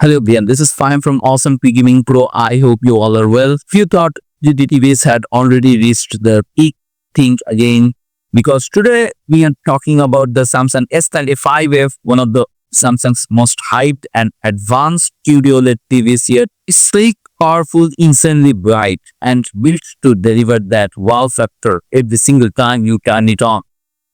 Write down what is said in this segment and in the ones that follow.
Hello everyone, this is Fine from Awesome P Gaming Pro. I hope you all are well. Few thought GTTVs had already reached the peak thing again because today we are talking about the Samsung S95F, one of the Samsung's most hyped and advanced QD-OLED TVs yet. It's sleek, powerful, insanely bright and built to deliver that wow factor every single time you turn it on.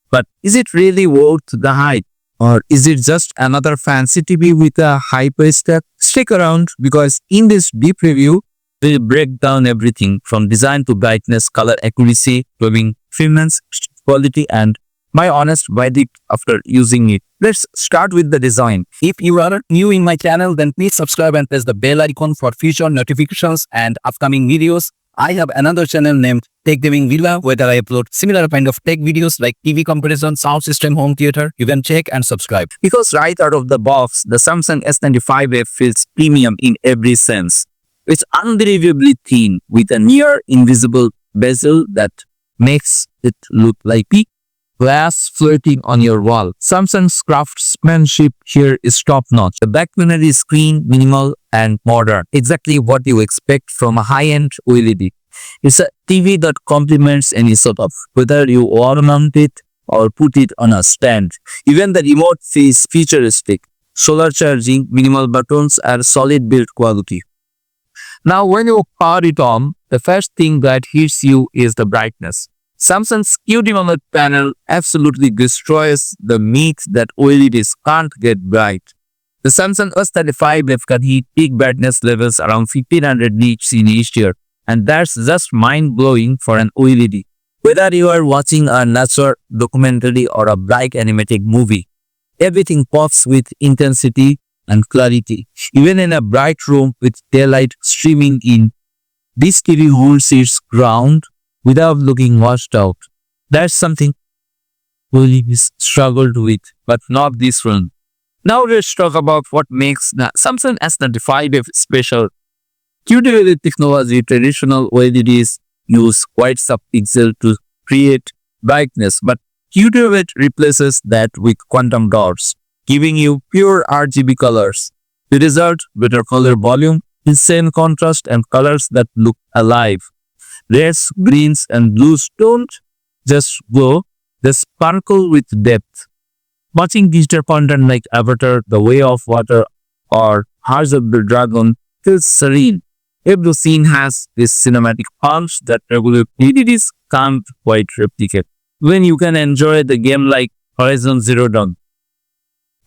But is it really worth the hype? Or is it just another fancy TV with a high price tag? Stick around because in this deep review, we'll break down everything from design to brightness, color accuracy, gaming performance, quality, and my honest verdict after using it. Let's start with the design. If you are new in my channel, then please subscribe and press the bell icon for future notifications and upcoming videos. I have another channel named Tech Gaming Villa where I upload similar kind of tech videos like TV comparison, sound system, home theater. You can check and subscribe. Because right out of the box, the Samsung S95F feels premium in every sense. It's unbelievably thin with a near invisible bezel that makes it look like peak glass floating on your wall. Samsung's craftsmanship here is top-notch. The back panel is clean, minimal, and modern. Exactly what you expect from a high-end OLED. It's a TV that complements any setup, whether you ornament it or put it on a stand. Even the remote feels futuristic. Solar charging, minimal buttons, and solid build quality. Now, when you power it on, the first thing that hits you is the brightness. Samsung's QD-OLED panel absolutely destroys the myth that OLEDs can't get bright. The Samsung S95F can hit peak brightness levels around 1500 nits in each year, and that's just mind-blowing for an OLED. Whether you are watching a nature documentary or a bright animated movie, everything pops with intensity and clarity. Even in a bright room with daylight streaming in, this TV holds its ground without looking washed out. That's something OLEDs struggled with, but not this one. Now let's talk about what makes the Samsung S95F special. QD-OLED technology, traditional OLEDs use white subpixel to create brightness, but QD-OLED replaces that with quantum dots, giving you pure RGB colors. The result, better color volume, insane contrast, and colors that look alive. Reds, greens, and blues don't just glow, they sparkle with depth. Watching digital content like Avatar, The Way of Water, or Hearts of the Dragon feels serene. Every scene has this cinematic punch that regular LEDs can't quite replicate. When you can enjoy the game like Horizon Zero Dawn.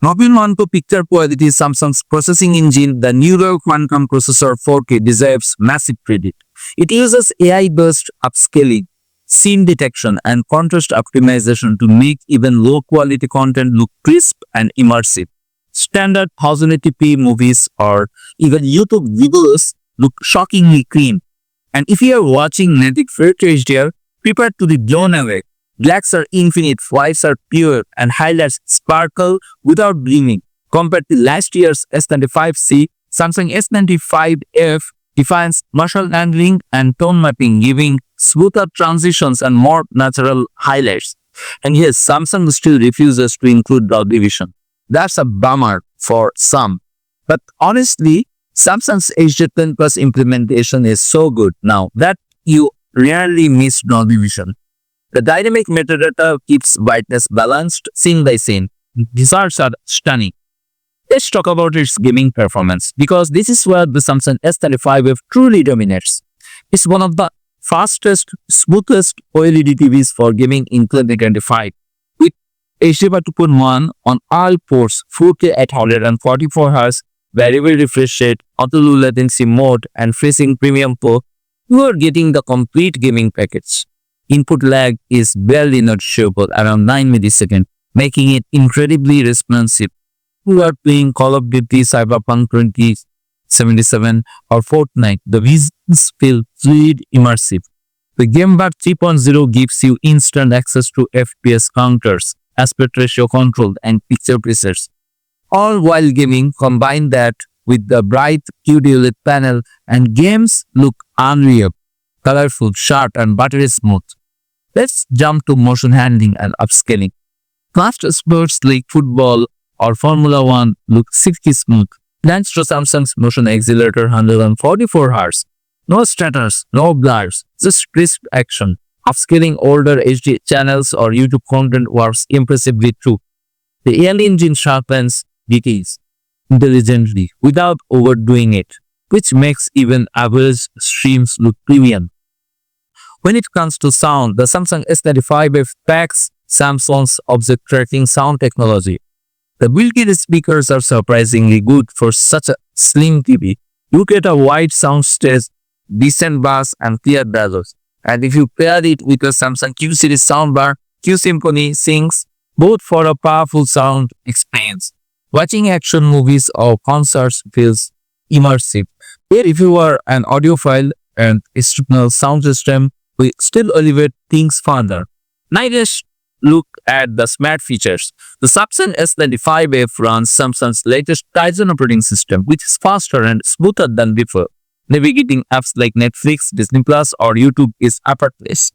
Moving on to picture quality, Samsung's processing engine, the Neural Quantum Processor 4K, deserves massive credit. It uses AI-based upscaling, scene detection, and contrast optimization to make even low-quality content look crisp and immersive. Standard 1080p movies or even YouTube videos look shockingly clean. And if you are watching native 4K HDR, prepare to be blown away. Blacks are infinite, whites are pure, and highlights sparkle without gleaming. Compared to last year's S95C, Samsung S95F defines motion handling and tone mapping, giving smoother transitions and more natural highlights. And yes, Samsung still refuses to include Dolby Vision. That's a bummer for some. But honestly, Samsung's HD10 Plus implementation is so good now that you rarely miss Dolby Vision. The dynamic metadata keeps brightness balanced scene by scene. Results are stunning. Let's talk about its gaming performance because this is where the Samsung S95F truly dominates. It's one of the fastest, smoothest OLED TVs for gaming in 2025. With HD 2.1 on all ports, 4K at 144Hz, variable refresh rate, auto low latency mode, and freezing premium pro, you are getting the complete gaming package. Input lag is barely noticeable, around 9 milliseconds, making it incredibly responsive. You are playing Call of Duty, Cyberpunk 2077, or Fortnite, the visions feel fluid, immersive. The GameBar 3.0 gives you instant access to FPS counters, aspect ratio control, and picture presets. All while gaming, combine that with the bright QD-OLED panel, and games look unreal, colorful, sharp, and buttery smooth. Let's jump to motion handling and upscaling. Fast sports like football or Formula 1 look silky smooth, Thanks to Samsung's motion accelerator 144 Hz. No stutters, no blurs, just crisp action. Upscaling older HD channels or YouTube content works impressively too. The AI engine sharpens details intelligently without overdoing it, which makes even average streams look premium. When it comes to sound, the Samsung S95F packs Samsung's object tracking sound technology. The built-in speakers are surprisingly good for such a slim TV. You get a wide sound stage, decent bass, and clear dialogue. And if you pair it with a Samsung Q series soundbar, Q Symphony sings both for a powerful sound experience. Watching action movies or concerts feels immersive. Yet if you are an audiophile and external sound system, we still elevate things further. Now let's look at the smart features. The Samsung S95F runs Samsung's latest Tizen operating system, which is faster and smoother than before. Navigating apps like Netflix, Disney Plus, or YouTube is effortless.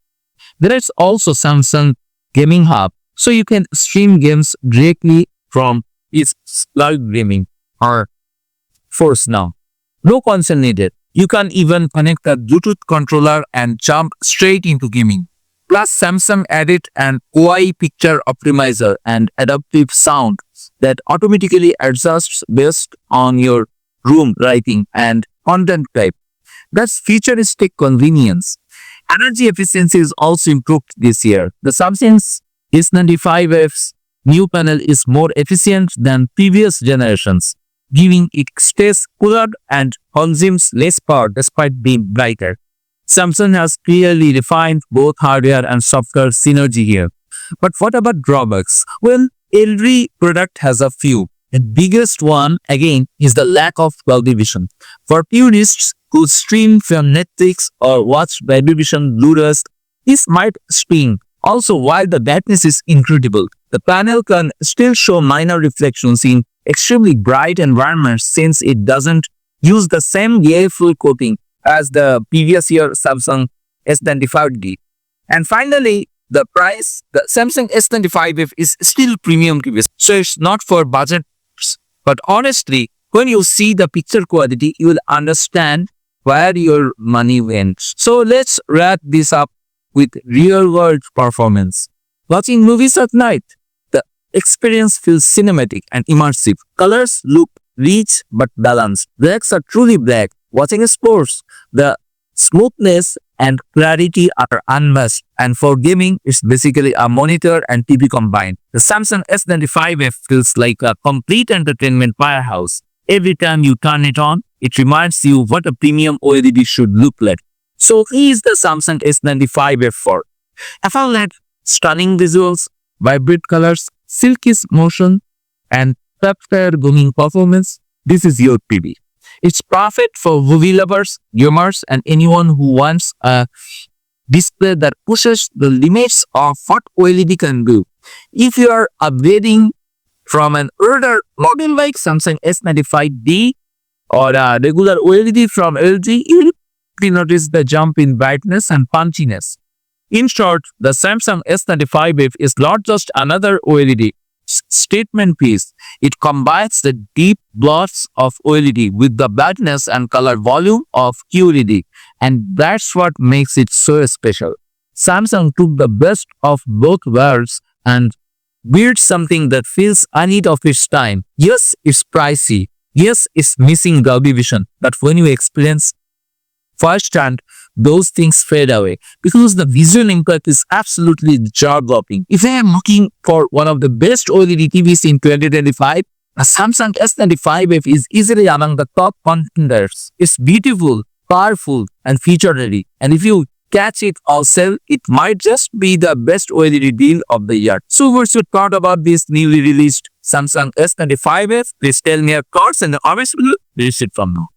There is also Samsung Gaming Hub, so you can stream games directly from its cloud gaming or Force now. No console needed. You can even connect a Bluetooth controller and jump straight into gaming. Plus, Samsung added an OI picture optimizer and adaptive sound that automatically adjusts based on your room lighting and content type. That's futuristic convenience. Energy efficiency is also improved this year. The Samsung S95F's new panel is more efficient than previous generations, giving it stays cooler and consumes less power despite being brighter. Samsung has clearly refined both hardware and software synergy here. But what about drawbacks? Well, every product has a few. The biggest one, again, is the lack of Dolby Vision. For purists who stream from Netflix or watch Dolby Vision Blu-rays, this might sting. Also, while the brightness is incredible, the panel can still show minor reflections in extremely bright environments since it doesn't use the same full coating as the previous year Samsung S95D. And finally, the price. The Samsung S95F is still premium TV, so it's not for budget. But honestly, when you see the picture quality, you will understand where your money went. So let's wrap this up with real-world performance. Watching movies at night, the experience feels cinematic and immersive. Colors look rich but balanced. Blacks are truly black. Watching sports, the smoothness and clarity are unmatched. And for gaming, it's basically a monitor and TV combined. The Samsung S95F feels like a complete entertainment powerhouse. Every time you turn it on, it reminds you what a premium OLED should look like. So is the Samsung S95F for? Like stunning visuals, vibrant colors, silky motion, and top-tier gaming performance, this is your TV. It's perfect for movie lovers, gamers, and anyone who wants a display that pushes the limits of what OLED can do. If you are upgrading from an older model like Samsung S95D or a regular OLED from LG, you will notice the jump in brightness and punchiness. In short, the Samsung S95F is not just another OLED statement piece. It combines the deep blots of OLED with the brightness and color volume of QLED, and that's what makes it so special. Samsung took the best of both worlds and built something that feels ahead of its time. Yes, it's pricey. Yes, it's missing Dolby Vision, but when you experience firsthand, those things fade away because the visual impact is absolutely jaw-dropping. If I am looking for one of the best OLED TVs in 2025, a Samsung S95F is easily among the top contenders. It's beautiful, powerful, and feature-ready. And if you catch it or sell, it might just be the best OLED deal of the year. So what's your thought about this newly released Samsung S95F? Please tell me your thoughts and the comments below. Please it from now.